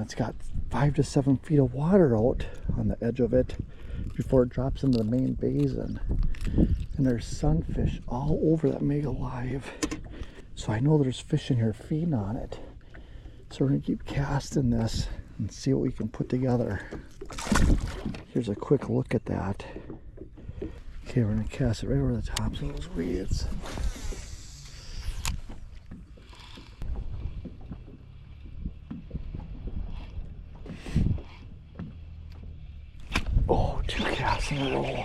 it's got 5 to 7 feet of water out on the edge of it before it drops into the main basin. And there's sunfish all over that Mega Live. So I know there's fish in here feeding on it. So we're gonna keep casting this and see what we can put together. Here's a quick look at that. Okay, we're gonna cast it right over the tops of those weeds. Oh, 2 casts in a row.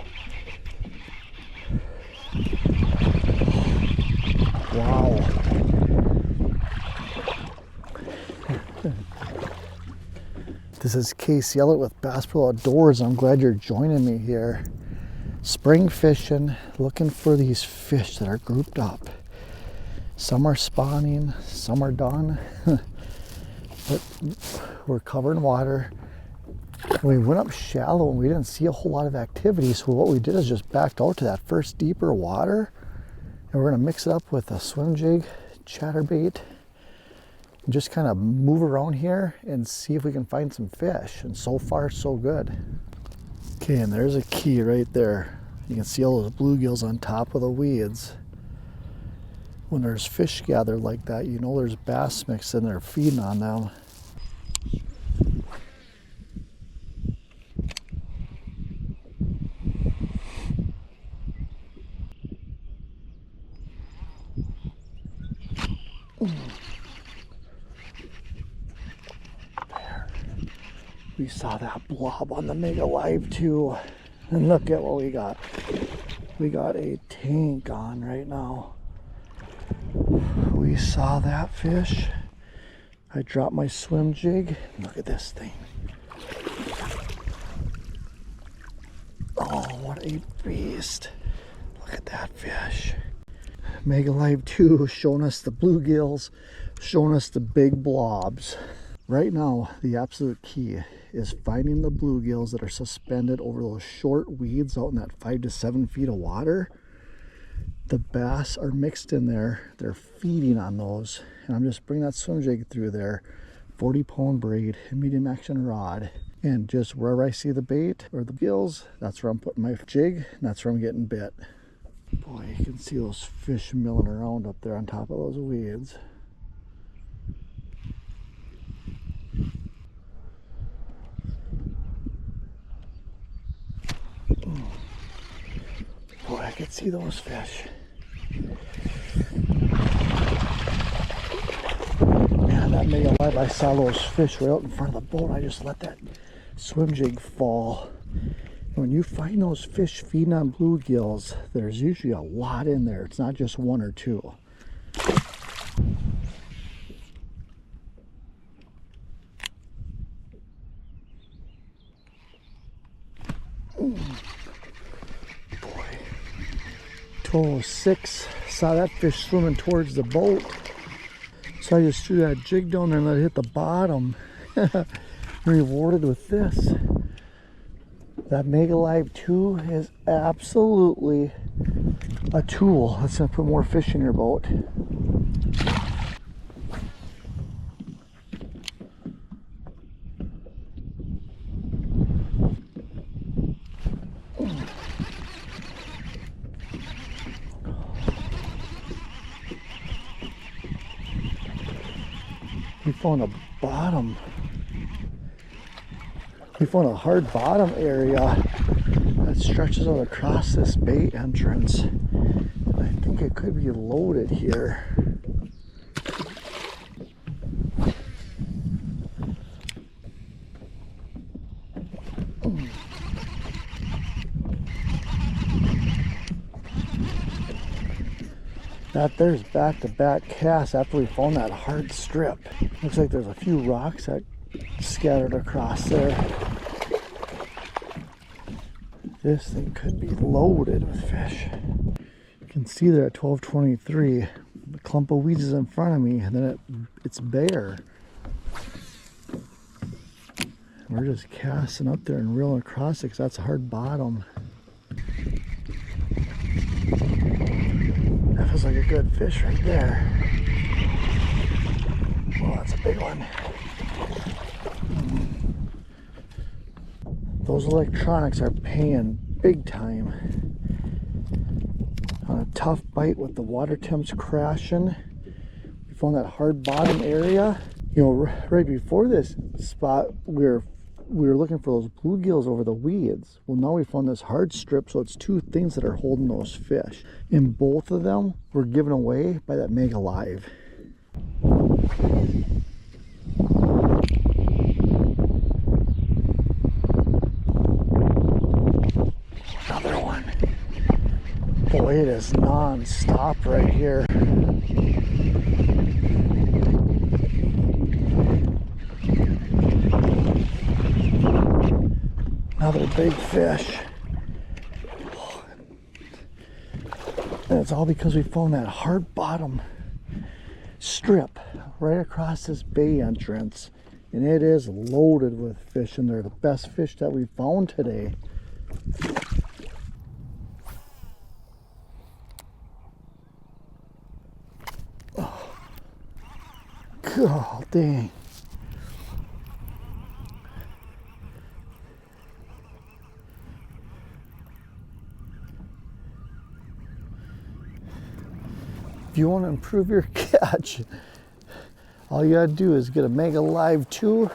Wow. This is Case Yellett with Bass Pro Outdoors. I'm glad you're joining me here. Spring fishing, looking for these fish that are grouped up. Some are spawning, some are done. But we're covered in water. We went up shallow and we didn't see a whole lot of activity, so what we did is just backed out to that first deeper water, and we're gonna mix it up with a swim jig, chatterbait, and just kind of move around here and see if we can find some fish. And so far so good. Okay, and there's a key right there. You can see all those bluegills on top of the weeds. When there's fish gathered like that, you know there's bass mixed in there feeding on them. There. We saw that blob on the Mega Live too. And look at what we got. We got a tank on right now. We saw that fish. I dropped my swim jig. Look at this thing. Oh, what a beast. Look at that fish. Mega Live 2 showing us the bluegills, showing us the big blobs. Right now, the absolute key is finding the bluegills that are suspended over those short weeds out in that 5 to 7 feet of water. The bass are mixed in there. They're feeding on those. And I'm just bringing that swim jig through there. 40-pound braid, medium action rod. And just wherever I see the bait or the gills, that's where I'm putting my jig. And that's where I'm getting bit. Boy, you can see those fish milling around up there on top of those weeds. Boy, I can see those fish. Man, that Mega Live, I saw those fish right out in front of the boat. I just let that swim jig fall. When you find those fish feeding on bluegills, there's usually a lot in there. It's not just 1 or 2. Boy. 206. Saw that fish swimming towards the boat. So I just threw that jig down there and let it hit the bottom. Rewarded with this. That Mega Live 2 is absolutely a tool. Let's put more fish in your boat. We found a bottom. We found a hard bottom area that stretches out across this bay entrance. I think it could be loaded here. That there's back-to-back casts after we found that hard strip. Looks like there's a few rocks that scattered across there. This thing could be loaded with fish. You can see there at 12:23, the clump of weeds is in front of me, and then it's bare. We're just casting up there and reeling across it because that's a hard bottom. That feels like a good fish right there. Well, that's a big one. those electronics are paying big time. On a tough bite with the water temps crashing, we found that hard bottom area. You know, right before this spot, we were looking for those bluegills over the weeds. Well, now we found this hard strip, so it's two things that are holding those fish. And both of them were given away by that Mega Live. Another one. Boy, it is non-stop right here. Another big fish. And it's all because we found that hard bottom strip right across this bay entrance. And it is loaded with fish, and they're the best fish that we found today. Oh, God dang. If you want to improve your catch, all you gotta do is get a Mega Live 2,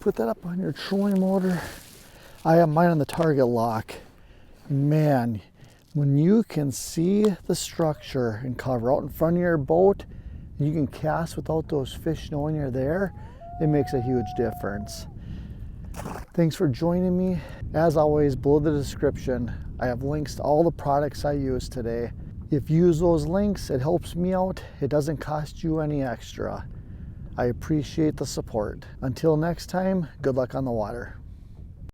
put that up on your trolling motor. I have mine on the target lock. Man, when you can see the structure and cover out in front of your boat, and you can cast without those fish knowing you're there, it makes a huge difference. Thanks for joining me. As always, below the description, I have links to all the products I used today. If you use those links, it helps me out. It doesn't cost you any extra. I appreciate the support. Until next time, good luck on the water.